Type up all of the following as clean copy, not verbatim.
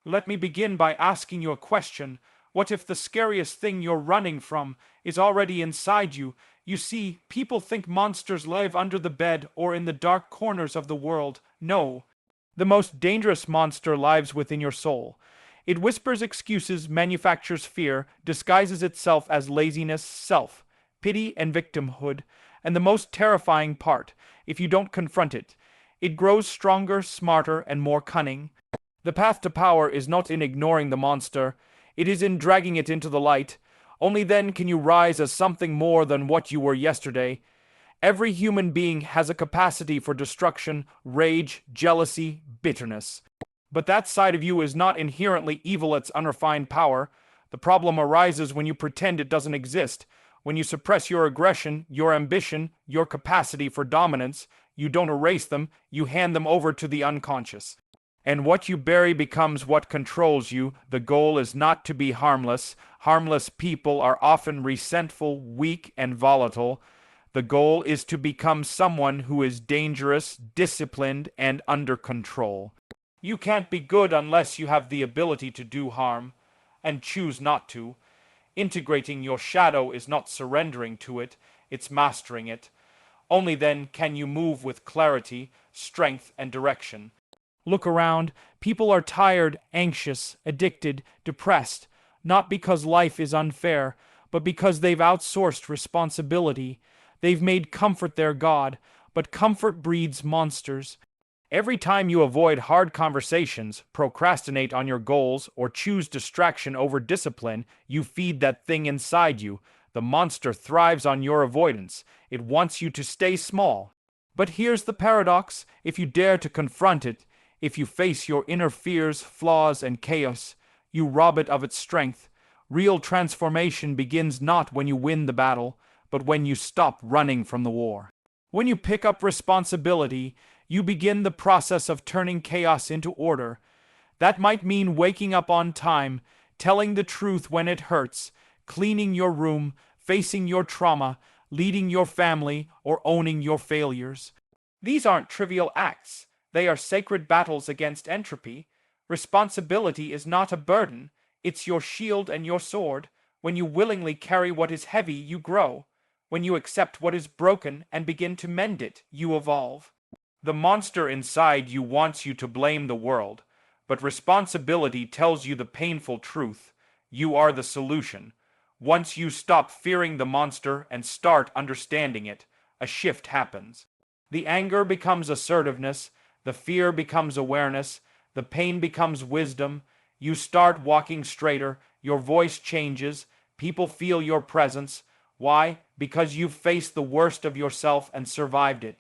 Let me begin by asking you a question. What if the scariest thing you're running from is already inside you? You see, people think monsters live under the bed or in the dark corners of the world. No. The most dangerous monster lives within your soul. It whispers excuses, manufactures fear, disguises itself as laziness, self-pity, and victimhood. And the most terrifying part, if you don't confront it, it grows stronger, smarter, and more cunning. The path to power is not in ignoring the monster, it is in dragging it into the light. Only then can you rise as something more than what you were yesterday. Every human being has a capacity for destruction, rage, jealousy, bitterness. But that side of you is not inherently evil, its unrefined power. The problem arises when you pretend it doesn't exist. When you suppress your aggression, your ambition, your capacity for dominance, you don't erase them, you hand them over to the unconscious. And what you bury becomes what controls you. The goal is not to be harmless. Harmless people are often resentful, weak, and volatile. The goal is to become someone who is dangerous, disciplined, and under control. You can't be good unless you have the ability to do harm, and choose not to. Integrating your shadow is not surrendering to it, it's mastering it. Only then can you move with clarity, strength, and direction. Look around. People are tired, anxious, addicted, depressed, not because life is unfair, but because they've outsourced responsibility. They've made comfort their god, but comfort breeds monsters. Every time you avoid hard conversations, procrastinate on your goals, or choose distraction over discipline, you feed that thing inside you. The monster thrives on your avoidance. It wants you to stay small. But here's the paradox. If you dare to confront it, if you face your inner fears, flaws, and chaos, you rob it of its strength. Real transformation begins not when you win the battle, but when you stop running from the war. When you pick up responsibility, you begin the process of turning chaos into order. That might mean waking up on time, telling the truth when it hurts, cleaning your room, facing your trauma, leading your family, or owning your failures. These aren't trivial acts. They are sacred battles against entropy. Responsibility is not a burden. It's your shield and your sword. When you willingly carry what is heavy, you grow. When you accept what is broken and begin to mend it, you evolve. The monster inside you wants you to blame the world, but responsibility tells you the painful truth. You are the solution. Once you stop fearing the monster and start understanding it, a shift happens. The anger becomes assertiveness, the fear becomes awareness, the pain becomes wisdom. You start walking straighter, your voice changes, people feel your presence. Why? Because you've faced the worst of yourself and survived it.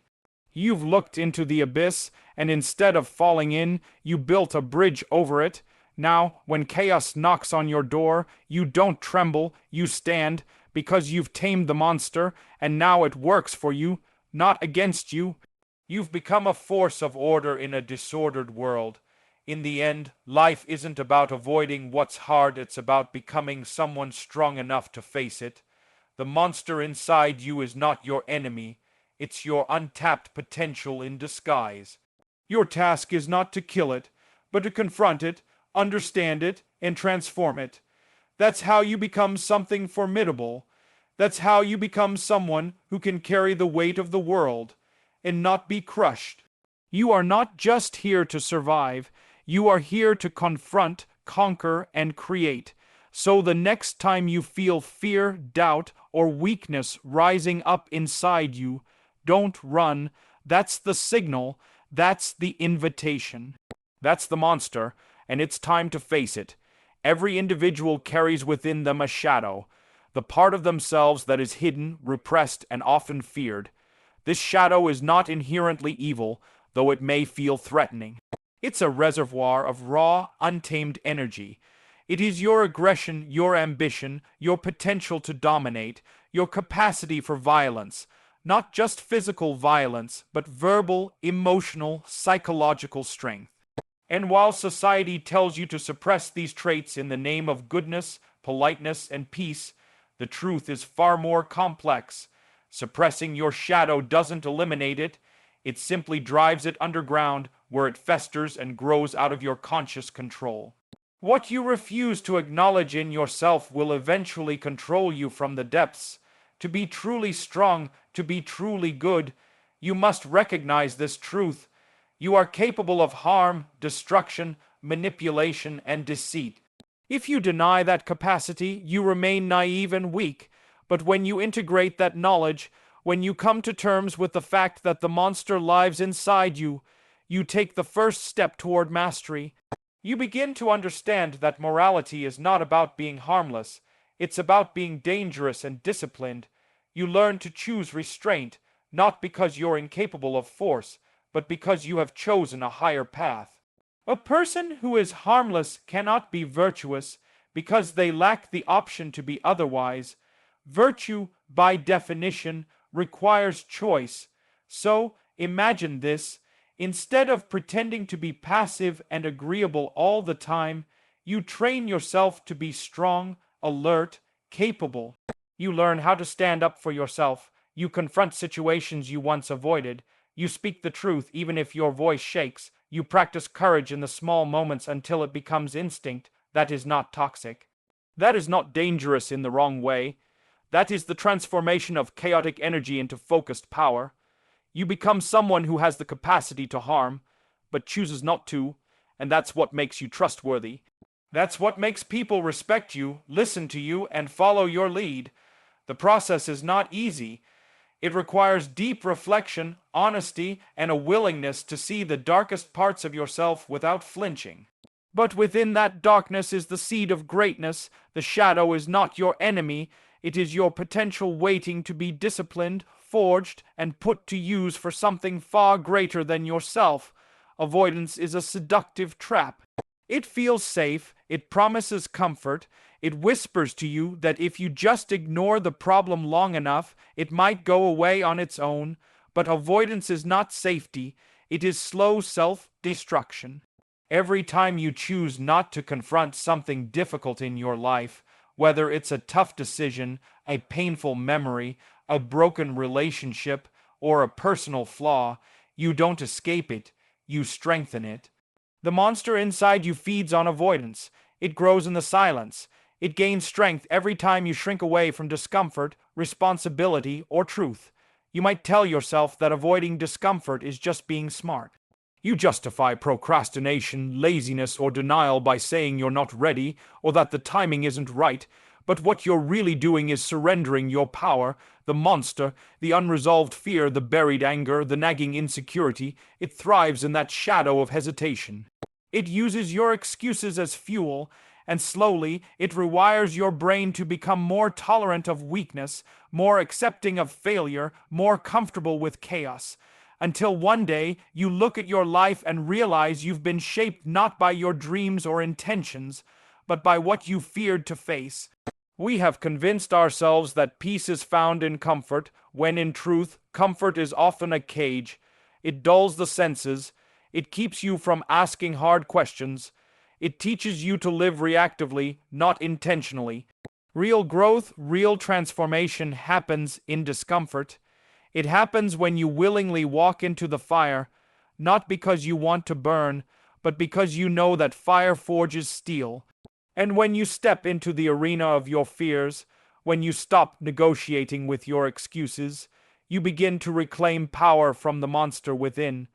You've looked into the abyss, and instead of falling in, you built a bridge over it. Now, when chaos knocks on your door, you don't tremble, you stand, because you've tamed the monster, and now it works for you, not against you. You've become a force of order in a disordered world. In the end, life isn't about avoiding what's hard, it's about becoming someone strong enough to face it. The monster inside you is not your enemy. It's your untapped potential in disguise. Your task is not to kill it, but to confront it, understand it, and transform it. That's how you become something formidable. That's how you become someone who can carry the weight of the world and not be crushed. You are not just here to survive. You are here to confront, conquer, and create. So the next time you feel fear, doubt, or weakness rising up inside you, don't run. That's the signal. That's the invitation. That's the monster, and it's time to face it. Every individual carries within them a shadow, the part of themselves that is hidden, repressed, and often feared. This shadow is not inherently evil, though it may feel threatening. It's a reservoir of raw, untamed energy. It is your aggression, your ambition, your potential to dominate, your capacity for violence. Not just physical violence, but verbal, emotional, psychological strength. And while society tells you to suppress these traits in the name of goodness, politeness, and peace, the truth is far more complex. Suppressing your shadow doesn't eliminate it, it simply drives it underground where it festers and grows out of your conscious control. What you refuse to acknowledge in yourself will eventually control you from the depths. To be truly strong, to be truly good, you must recognize this truth. You are capable of harm, destruction, manipulation, and deceit. If you deny that capacity, you remain naive and weak. But when you integrate that knowledge, when you come to terms with the fact that the monster lives inside you, you take the first step toward mastery. You begin to understand that morality is not about being harmless, it's about being dangerous and disciplined. You learn to choose restraint, not because you're incapable of force, but because you have chosen a higher path. A person who is harmless cannot be virtuous because they lack the option to be otherwise. Virtue, by definition, requires choice. So, imagine this. Instead of pretending to be passive and agreeable all the time, you train yourself to be strong, alert, capable. You learn how to stand up for yourself. You confront situations you once avoided. You speak the truth even if your voice shakes. You practice courage in the small moments until it becomes instinct. That is not toxic. That is not dangerous in the wrong way. That is the transformation of chaotic energy into focused power. You become someone who has the capacity to harm, but chooses not to, and that's what makes you trustworthy. That's what makes people respect you, listen to you, and follow your lead. The process is not easy. It requires deep reflection, honesty, and a willingness to see the darkest parts of yourself without flinching. But within that darkness is the seed of greatness. The shadow is not your enemy. It is your potential waiting to be disciplined, forged, and put to use for something far greater than yourself. Avoidance is a seductive trap. It feels safe, it promises comfort, it whispers to you that if you just ignore the problem long enough, it might go away on its own. But avoidance is not safety, it is slow self-destruction. Every time you choose not to confront something difficult in your life, whether it's a tough decision, a painful memory, a broken relationship, or a personal flaw, you don't escape it, you strengthen it. The monster inside you feeds on avoidance. It grows in the silence. It gains strength every time you shrink away from discomfort, responsibility, or truth. You might tell yourself that avoiding discomfort is just being smart. You justify procrastination, laziness, or denial by saying you're not ready or that the timing isn't right, but what you're really doing is surrendering your power, the monster, the unresolved fear, the buried anger, the nagging insecurity. It thrives in that shadow of hesitation. It uses your excuses as fuel, and slowly it rewires your brain to become more tolerant of weakness, more accepting of failure, more comfortable with chaos. Until one day you look at your life and realize you've been shaped not by your dreams or intentions, but by what you feared to face. We have convinced ourselves that peace is found in comfort, when in truth, comfort is often a cage. It dulls the senses. It keeps you from asking hard questions. It teaches you to live reactively, not intentionally. Real growth, real transformation happens in discomfort. It happens when you willingly walk into the fire, not because you want to burn, but because you know that fire forges steel. And when you step into the arena of your fears, when you stop negotiating with your excuses, you begin to reclaim power from the monster within.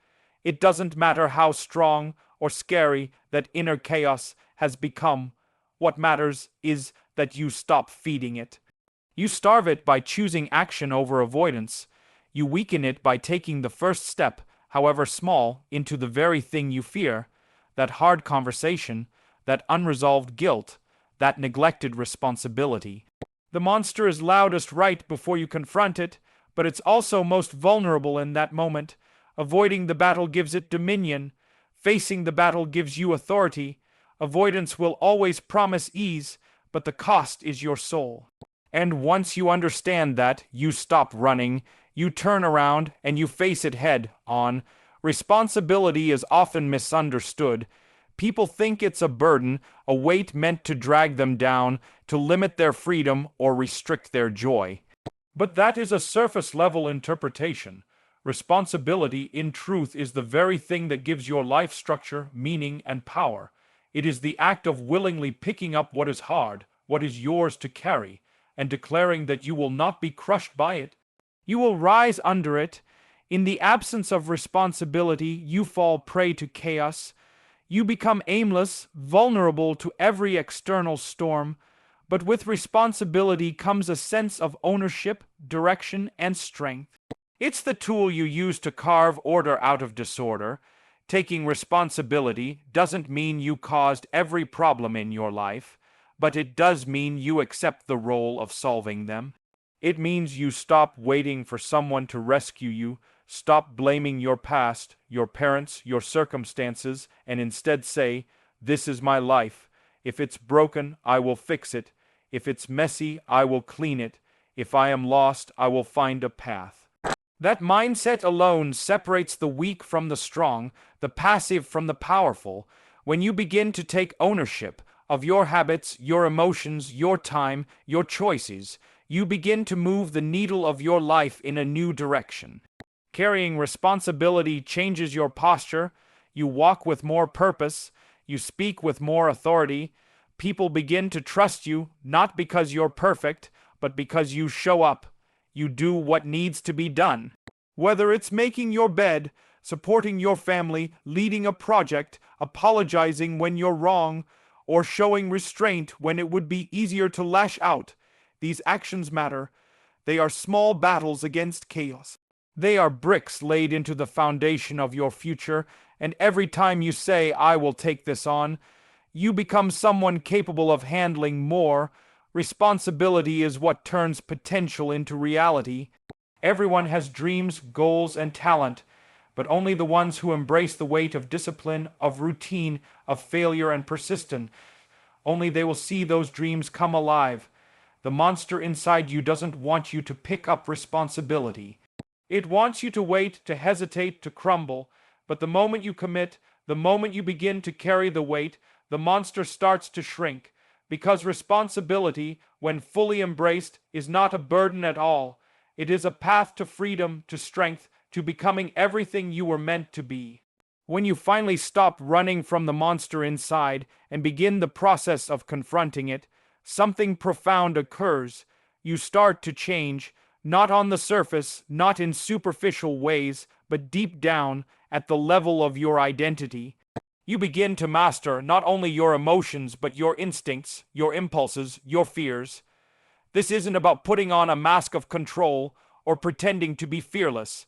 It doesn't matter how strong or scary that inner chaos has become. What matters is that you stop feeding it. You starve it by choosing action over avoidance. You weaken it by taking the first step, however small, into the very thing you fear, that hard conversation, that unresolved guilt, that neglected responsibility. The monster is loudest right before you confront it, but it's also most vulnerable in that moment. Avoiding the battle gives it dominion. Facing the battle gives you authority. Avoidance will always promise ease, but the cost is your soul. And once you understand that, you stop running, you turn around, and you face it head on. Responsibility is often misunderstood. People think it's a burden, a weight meant to drag them down, to limit their freedom or restrict their joy. But that is a surface-level interpretation. Responsibility, in truth, is the very thing that gives your life structure, meaning, and power. It is the act of willingly picking up what is hard, what is yours to carry, and declaring that you will not be crushed by it. You will rise under it. In the absence of responsibility, you fall prey to chaos. You become aimless, vulnerable to every external storm. But with responsibility comes a sense of ownership, direction, and strength. It's the tool you use to carve order out of disorder. Taking responsibility doesn't mean you caused every problem in your life, but it does mean you accept the role of solving them. It means you stop waiting for someone to rescue you, stop blaming your past, your parents, your circumstances, and instead say, "This is my life. If it's broken, I will fix it. If it's messy, I will clean it. If I am lost, I will find a path." That mindset alone separates the weak from the strong, the passive from the powerful. When you begin to take ownership of your habits, your emotions, your time, your choices, you begin to move the needle of your life in a new direction. Carrying responsibility changes your posture. You walk with more purpose. You speak with more authority. People begin to trust you, not because you're perfect, but because you show up. You do what needs to be done. Whether it's making your bed, supporting your family, leading a project, apologizing when you're wrong, or showing restraint when it would be easier to lash out, these actions matter. They are small battles against chaos. They are bricks laid into the foundation of your future, and every time you say, "I will take this on," you become someone capable of handling more. Responsibility is what turns potential into reality. Everyone has dreams, goals, and talent, but only the ones who embrace the weight of discipline, of routine, of failure, and persistence. Only they will see those dreams come alive. The monster inside you doesn't want you to pick up responsibility. It wants you to wait, to hesitate, to crumble. But the moment you commit, the moment you begin to carry the weight, the monster starts to shrink. Because responsibility, when fully embraced, is not a burden at all. It is a path to freedom, to strength, to becoming everything you were meant to be. When you finally stop running from the monster inside and begin the process of confronting it, something profound occurs. You start to change, not on the surface, not in superficial ways, but deep down, at the level of your identity. You begin to master not only your emotions, but your instincts, your impulses, your fears. This isn't about putting on a mask of control or pretending to be fearless.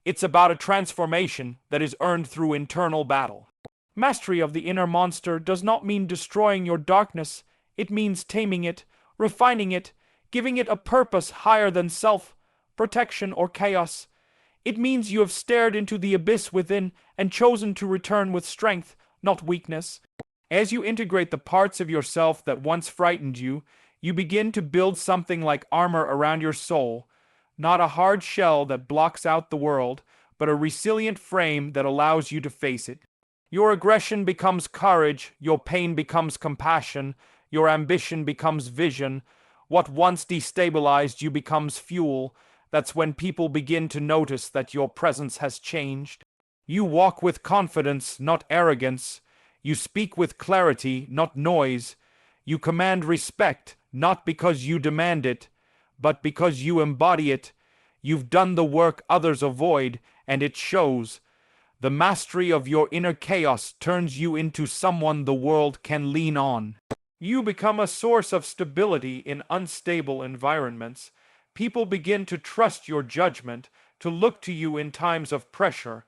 It's about a transformation that is earned through internal battle. Mastery of the inner monster does not mean destroying your darkness. It means taming it, refining it, giving it a purpose higher than self, protection, or chaos. It means you have stared into the abyss within and chosen to return with strength, not weakness. As you integrate the parts of yourself that once frightened you, you begin to build something like armor around your soul, not a hard shell that blocks out the world, but a resilient frame that allows you to face it. Your aggression becomes courage, your pain becomes compassion, your ambition becomes vision. What once destabilized you becomes fuel. That's when people begin to notice that your presence has changed. You walk with confidence, not arrogance. You speak with clarity, not noise. You command respect, not because you demand it, but because you embody it. You've done the work others avoid, and it shows. The mastery of your inner chaos turns you into someone the world can lean on. You become a source of stability in unstable environments. People begin to trust your judgment, to look to you in times of pressure,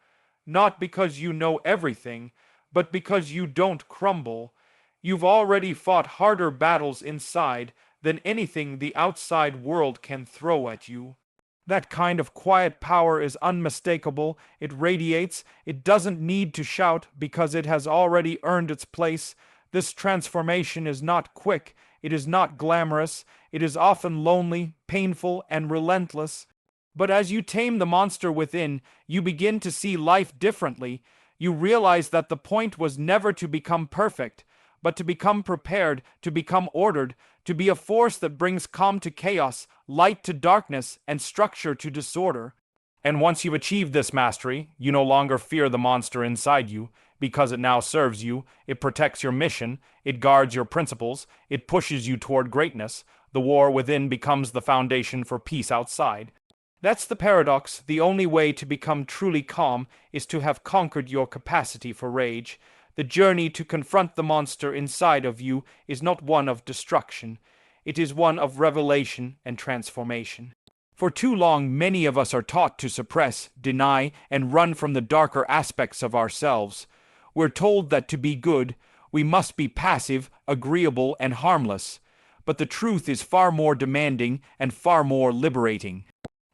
not because you know everything, but because you don't crumble. You've already fought harder battles inside than anything the outside world can throw at you. That kind of quiet power is unmistakable. It radiates. It doesn't need to shout because it has already earned its place. This transformation is not quick. It is not glamorous. It is often lonely, painful, and relentless. But as you tame the monster within, you begin to see life differently. You realize that the point was never to become perfect, but to become prepared, to become ordered, to be a force that brings calm to chaos, light to darkness, and structure to disorder. And once you've achieved this mastery, you no longer fear the monster inside you, because it now serves you, it protects your mission, it guards your principles, it pushes you toward greatness. The war within becomes the foundation for peace outside. That's the paradox. The only way to become truly calm is to have conquered your capacity for rage. The journey to confront the monster inside of you is not one of destruction. It is one of revelation and transformation. For too long, many of us are taught to suppress, deny, and run from the darker aspects of ourselves. We're told that to be good, we must be passive, agreeable, and harmless. But the truth is far more demanding and far more liberating.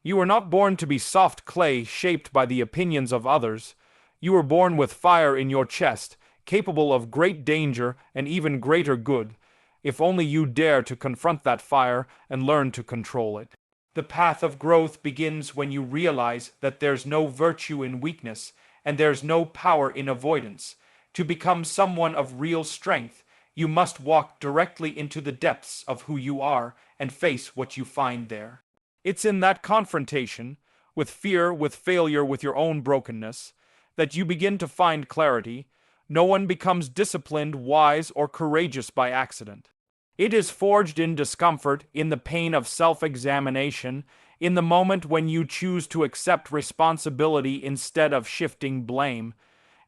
You were not born to be soft clay shaped by the opinions of others. You were born with fire in your chest, capable of great danger and even greater good, if only you dare to confront that fire and learn to control it. The path of growth begins when you realize that there's no virtue in weakness and there's no power in avoidance. To become someone of real strength, you must walk directly into the depths of who you are and face what you find there. It's in that confrontation, with fear, with failure, with your own brokenness, that you begin to find clarity. No one becomes disciplined, wise, or courageous by accident. It is forged in discomfort, in the pain of self-examination, in the moment when you choose to accept responsibility instead of shifting blame.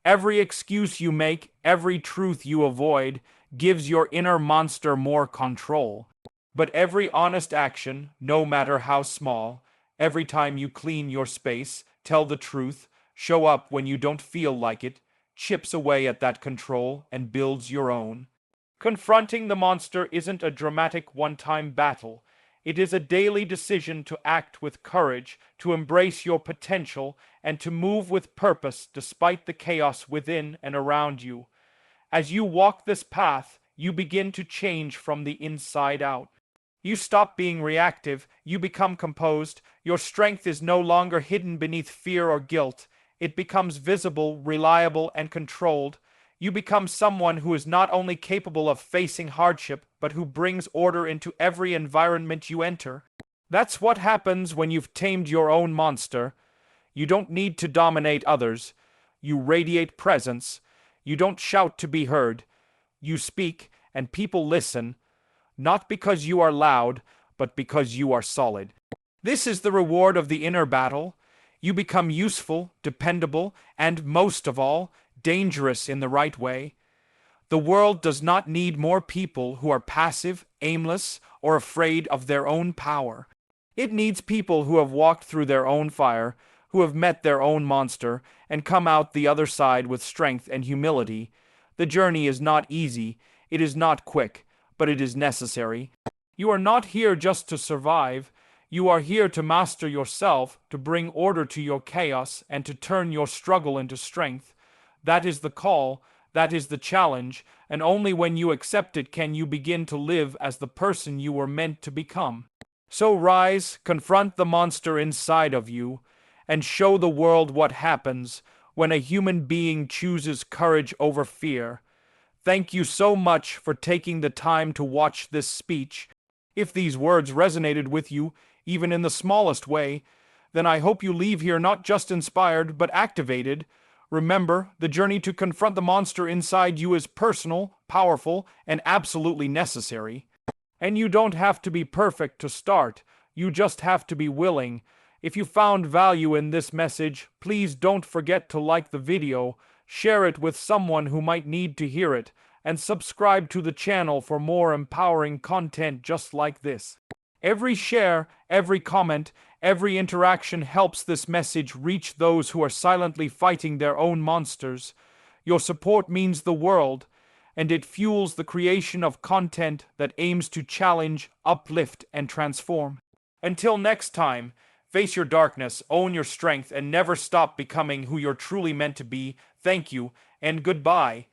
Every excuse you make, every truth you avoid, gives your inner monster more control. But every honest action, no matter how small, every time you clean your space, tell the truth, show up when you don't feel like it, chips away at that control and builds your own. Confronting the monster isn't a dramatic one-time battle. It is a daily decision to act with courage, to embrace your potential, and to move with purpose despite the chaos within and around you. As you walk this path, you begin to change from the inside out. You stop being reactive, you become composed. Your strength is no longer hidden beneath fear or guilt. It becomes visible, reliable, and controlled. You become someone who is not only capable of facing hardship, but who brings order into every environment you enter. That's what happens when you've tamed your own monster. You don't need to dominate others. You radiate presence. You don't shout to be heard. You speak, and people listen, not because you are loud, but because you are solid. This is the reward of the inner battle. You become useful, dependable, and, most of all, dangerous in the right way. The world does not need more people who are passive, aimless, or afraid of their own power. It needs people who have walked through their own fire, who have met their own monster, and come out the other side with strength and humility. The journey is not easy, it is not quick, but it is necessary. You are not here just to survive. You are here to master yourself, to bring order to your chaos, and to turn your struggle into strength. That is the call, that is the challenge, and only when you accept it can you begin to live as the person you were meant to become. So rise, confront the monster inside of you, and show the world what happens when a human being chooses courage over fear. Thank you so much for taking the time to watch this speech. If these words resonated with you, even in the smallest way, then I hope you leave here not just inspired, but activated. Remember, the journey to confront the monster inside you is personal, powerful, and absolutely necessary. And you don't have to be perfect to start. You just have to be willing. If you found value in this message, please don't forget to like the video, share it with someone who might need to hear it, and subscribe to the channel for more empowering content just like this. Every share, every comment, every interaction helps this message reach those who are silently fighting their own monsters. Your support means the world, and it fuels the creation of content that aims to challenge, uplift, and transform. Until next time, face your darkness, own your strength, and never stop becoming who you're truly meant to be. Thank you, and goodbye.